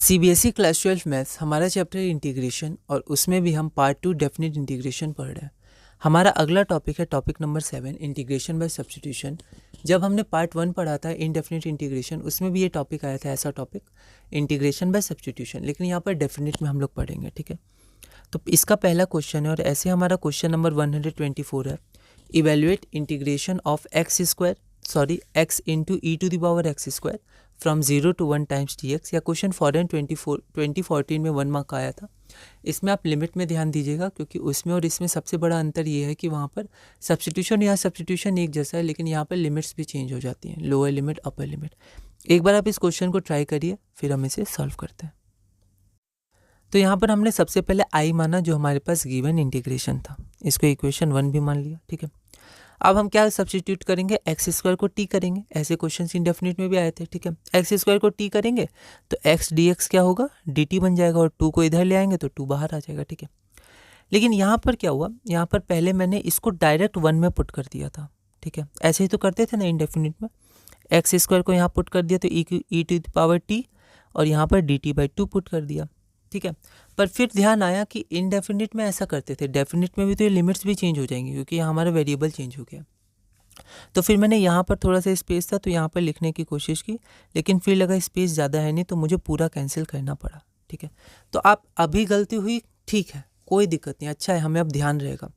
CBSE class 12 maths हमारा chapter integration और उसमें भी हम पार्ट 2 डेफिनेट इंटीग्रेशन पढ़ रहे हैं। हमारा अगला टॉपिक है topic number 7 integration by substitution. जब हमने पार्ट 1 पढ़ा था इनडेफिनिट इंटीग्रेशन उसमें भी ये टॉपिक आया था, ऐसा टॉपिक इंटीग्रेशन बाय सब्स्टिट्यूशन, लेकिन यहाँ पर डेफिनेट में हम लोग पढ़ेंगे। ठीक है, तो इसका पहला क्वेश्चन है और ऐसे हमारा क्वेश्चन नंबर 124 है। Evaluate integration of x into e to the power x square from 0 to 1 times dx। या क्वेश्चन फॉरेन 2014 में 1 मार्क आया था। इसमें आप लिमिट में ध्यान दीजिएगा क्योंकि उसमें और इसमें सबसे बड़ा अंतर ये है कि वहाँ पर सब्स्टिट्यूशन एक जैसा है, लेकिन यहाँ पर लिमिट्स भी चेंज हो जाती हैं, लोअर लिमिट अपर लिमिट। एक बार आप इस क्वेश्चन को ट्राई करिए, फिर हम इसे सॉल्व करते हैं। तो यहाँ पर हमने सबसे पहले आई माना जो हमारे पास गिवन इंटीग्रेशन था, इसको इक्वेशन 1 भी मान लिया। ठीक है, अब हम क्या सब्स्टिट्यूट करेंगे, एक्स स्क्वायर को टी करेंगे। ऐसे क्वेश्चन इंडेफिनिट में भी आए थे। ठीक है, एक्स स्क्वायर को टी करेंगे तो एक्स डी एक्स क्या होगा, डी टी बन जाएगा और 2 को इधर ले आएंगे तो 2 बाहर आ जाएगा। ठीक है, लेकिन यहाँ पर क्या हुआ, यहाँ पर पहले मैंने इसको डायरेक्ट 1 में पुट कर दिया था। ठीक है, ऐसे ही तो करते थे ना इंडेफिनिट में, एक्स स्क्वायर को यहाँ पुट कर दिया तो ई टू द पावर टी और यहाँ पर डी टी बाई 2 पुट कर दिया। ठीक है, पर फिर ध्यान आया कि इनडेफिनिट में ऐसा करते थे, डेफिनिट में भी तो ये लिमिट्स भी चेंज हो जाएंगी क्योंकि यहाँ हमारा वेरिएबल चेंज हो गया। तो फिर मैंने यहाँ पर थोड़ा सा स्पेस था तो यहाँ पर लिखने की कोशिश की, लेकिन फिर लगा स्पेस ज़्यादा है नहीं तो मुझे पूरा कैंसिल करना पड़ा। ठीक है, तो आप अभी गलती हुई, ठीक है, कोई दिक्कत नहीं, अच्छा है, हमें अब ध्यान रहेगा।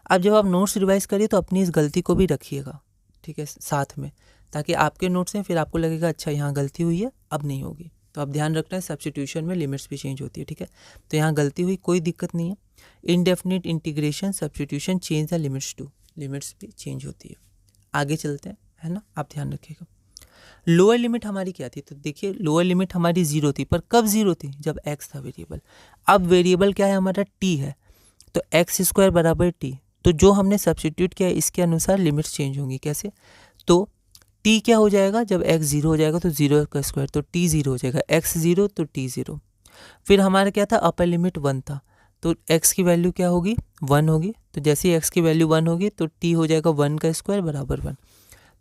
अब जब आप नोट्स रिवाइज करिए तो अपनी इस गलती को भी रखिएगा, ठीक है, साथ में, ताकि आपके नोट्स में फिर आपको लगेगा अच्छा यहाँ गलती हुई है, अब नहीं होगी। तो आप ध्यान रखना है सब्स्टिट्यूशन में लिमिट्स भी चेंज होती है। ठीक है, तो यहाँ गलती हुई, कोई दिक्कत नहीं है। Indefinite integration substitution change the limits to, limits भी चेंज होती है। आगे चलते हैं, है ना, आप ध्यान रखिएगा। लोअर लिमिट हमारी क्या थी, तो देखिए लोअर लिमिट हमारी 0 थी, पर कब 0 थी, जब x था वेरिएबल। अब वेरिएबल क्या है हमारा, t है, तो एक्स स्क्वायर बराबर टी। तो जो हमने सब्स्टिट्यूट किया इसके अनुसार लिमिट्स चेंज होंगी। कैसे, तो t क्या हो जाएगा, जब x 0 हो जाएगा तो 0 का स्क्वायर तो t 0 हो जाएगा, x 0 तो t 0। फिर हमारा क्या था, अपर लिमिट 1 था, तो x की वैल्यू क्या होगी, 1 होगी। तो जैसे ही x की वैल्यू 1 होगी तो t हो जाएगा 1 का स्क्वायर बराबर 1।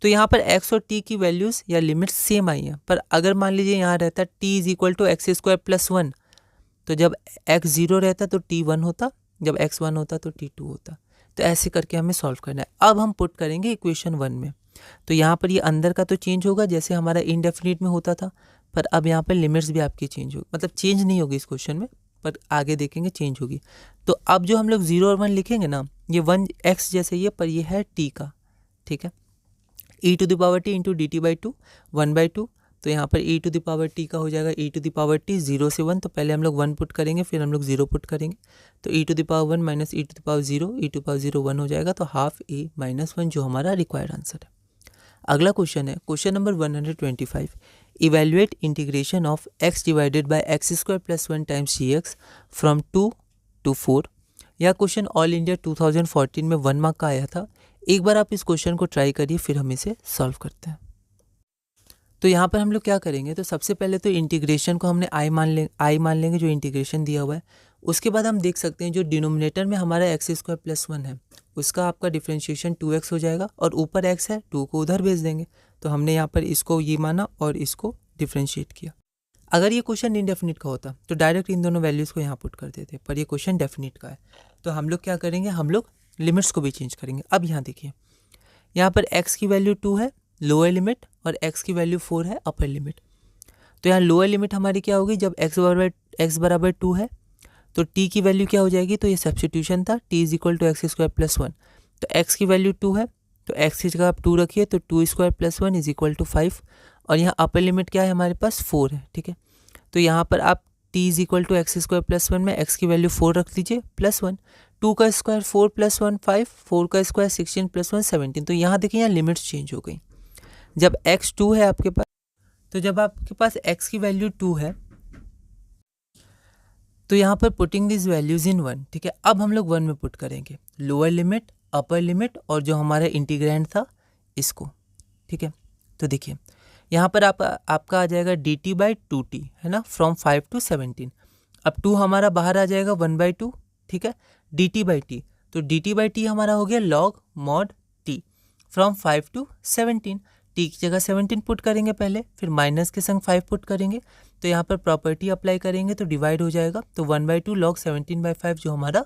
तो यहाँ पर x और t की वैल्यूज़ या लिमिट्स सेम आई हैं, पर अगर मान लीजिए यहाँ रहता t is equal to x square plus 1, तो जब x 0 रहता तो t 1 होता, जब x 1 होता तो t 2 होता। तो ऐसे करके हमें सॉल्व करना है। अब हम पुट करेंगे इक्वेशन 1 में, तो यहाँ पर ये अंदर का तो चेंज होगा जैसे हमारा इनडेफिनिट में होता था, पर अब यहाँ पर लिमिट्स भी आपकी चेंज होगी, मतलब चेंज नहीं होगी इस क्वेश्चन में, पर आगे देखेंगे चेंज होगी। तो अब जो हम लोग 0 और 1 लिखेंगे ना, ये 1 x जैसे ही है, पर ये है t का। ठीक है, e to the power t into d t by 2 1/2। तो यहाँ पर e to the power t का हो जाएगा e to the power t 0 से 1, तो पहले हम लोग 1 पुट करेंगे फिर हम लोग 0 पुट करेंगे, तो e to the power 1 minus e to the power 0, e to power 0 1 हो जाएगा, तो हाफ e माइनस 1 जो हमारा रिक्वायर्ड आंसर है। अगला क्वेश्चन है question number 125। Evaluate integration of x divided by x square plus 1 times dx from 2 to 4। यह question all India 2014 में 1 मार्क का आया था। एक बार आप इस क्वेश्चन को ट्राई करिए, फिर हम इसे सॉल्व करते हैं। तो यहाँ पर हम लोग क्या करेंगे, तो सबसे पहले तो इंटीग्रेशन को हमने आई मान लेंगे जो इंटीग्रेशन दिया हुआ है। उसके बाद हम देख सकते हैं जो डिनोमिनेटर में हमारा एक्स स्क्वायर प्लस 1 है उसका आपका डिफ्रेंशिएशन 2x हो जाएगा, और ऊपर x है 2 को उधर भेज देंगे। तो हमने यहाँ पर इसको ये माना और इसको डिफ्रेंशिएट किया। अगर ये क्वेश्चन इनडेफिनिट का होता तो डायरेक्ट इन दोनों वैल्यूज़ को यहाँ पुट कर देते, पर ये क्वेश्चन डेफिनिट का है, तो हम लोग क्या करेंगे, हम लोग लिमिट्स को भी चेंज करेंगे। अब यहाँ देखिए, यहाँ पर x की वैल्यू 2 है लोअर लिमिट और x की वैल्यू 4 है अपर लिमिट। तो यहाँ लोअर लिमिट हमारी क्या होगी, जब x बराबर 2 है तो t की वैल्यू क्या हो जाएगी, तो ये सब्स्टिट्यूशन था, t is equal to x square plus 1। तो x की वैल्यू 2 है तो x की जगह आप 2 रखिए, तो 2 square plus 1 is equal to 5, और यहाँ अपर लिमिट क्या है हमारे पास 4 है। ठीक है, तो यहाँ पर आप t is equal to x square plus 1 में x की वैल्यू 4 रख लीजिए प्लस 1, 2 का स्क्वायर 4 प्लस 1 5, 4 का स्क्वायर 16 प्लस 1 17। तो यहाँ देखिए यहाँ लिमिट्स चेंज हो गई। जब x 2 है आपके पास, तो जब आपके पास x की वैल्यू 2 है तो यहाँ पर पुटिंग दिस वैल्यूज इन 1। ठीक है, अब हम लोग 1 में पुट करेंगे लोअर लिमिट अपर लिमिट और जो हमारा इंटीग्रेंड था इसको। ठीक है, तो देखिए यहाँ पर आपका आ जाएगा डी टी बाई 2t, है ना, फ्रॉम 5 to 17। अब 2 हमारा बाहर आ जाएगा 1/2। ठीक है, डी टी बाई टी, तो डी टी बाई टी हमारा हो गया log mod T from 5 to 17। T की जगह 17 पुट करेंगे पहले, फिर माइनस के संग 5 पुट करेंगे, तो यहाँ पर प्रॉपर्टी अप्लाई करेंगे तो डिवाइड हो जाएगा, तो 1/2 log 17/5 जो हमारा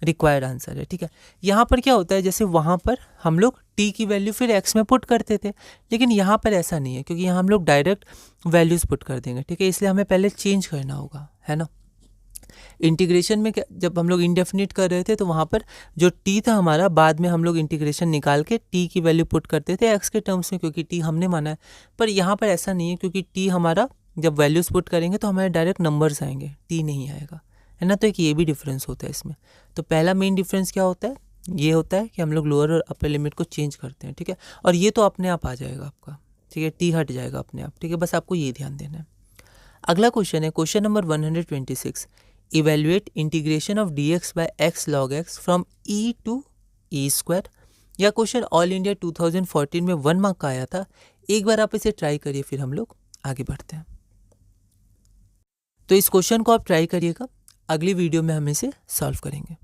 रिक्वायर्ड आंसर है। ठीक है, यहाँ पर क्या होता है, जैसे वहाँ पर हम लोग टी की वैल्यू फिर एक्स में पुट करते थे, लेकिन यहाँ पर ऐसा नहीं है, क्योंकि यहाँ हम लोग डायरेक्ट वैल्यूज़ पुट कर देंगे। ठीक है, इसलिए हमें पहले चेंज करना होगा, है ना। इंटीग्रेशन में जब हम लोग इंडेफिनिट कर रहे थे तो वहाँ पर जो टी था हमारा, बाद में हम लोग इंटीग्रेशन निकाल के टी की वैल्यू पुट करते थे एक्स के टर्म्स में, क्योंकि टी हमने माना है। पर यहाँ पर ऐसा नहीं है, क्योंकि टी हमारा जब वैल्यूज़ पुट करेंगे तो हमारे डायरेक्ट नंबर्स आएंगे, टी नहीं आएगा, है ना। तो एक ये भी डिफरेंस होता है इसमें। तो पहला मेन डिफरेंस क्या होता है, ये होता है कि हम लोग लोअर और अपर लिमिट को चेंज करते हैं। ठीक है, और ये तो अपने आप आ जाएगा आपका। ठीक है, टी हट जाएगा अपने आप। ठीक है, बस आपको ये ध्यान देना है। अगला क्वेश्चन है question number 126, evaluate integration of dx by x log x from e to e square. यह क्वेश्चन ऑल इंडिया 2014 में 1 मार्क का आया था। एक बार आप इसे ट्राई करिए, फिर हम लोग आगे बढ़ते हैं। तो इस क्वेश्चन को आप ट्राई करिएगा, अगली वीडियो में हम इसे सॉल्व करेंगे।